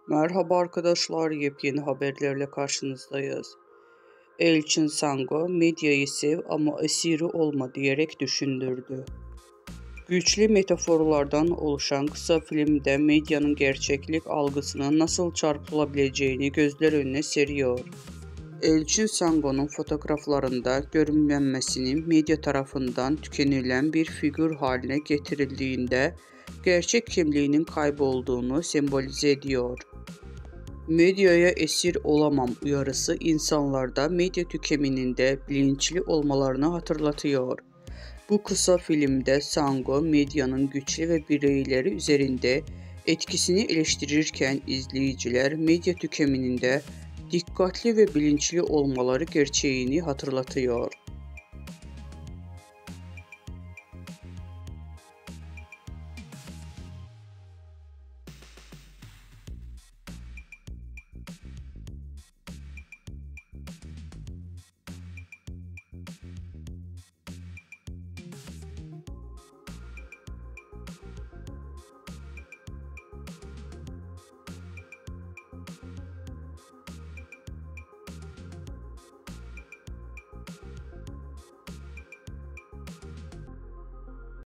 Merhaba arkadaşlar, yepyeni haberlerle karşınızdayız. Elçin Sango, medyayı sev ama esiri olma diyerek düşündürdü. Güçlü metaforlardan oluşan kısa filmde medyanın gerçeklik algısının nasıl çarpılabileceğini gözler önüne seriyor. Elçin Sango'nun fotoğraflarında görünmemesinin medya tarafından tükenilen bir figür haline getirildiğinde gerçek kimliğinin kaybolduğunu sembolize ediyor. Medyaya esir olamam uyarısı insanlarda medya tüketiminde bilinçli olmalarını hatırlatıyor. Bu kısa filmde Sango medyanın güçlü ve bireyleri üzerinde etkisini eleştirirken izleyiciler medya tüketiminde dikkatli ve bilinçli olmaları gerçeğini hatırlatıyor.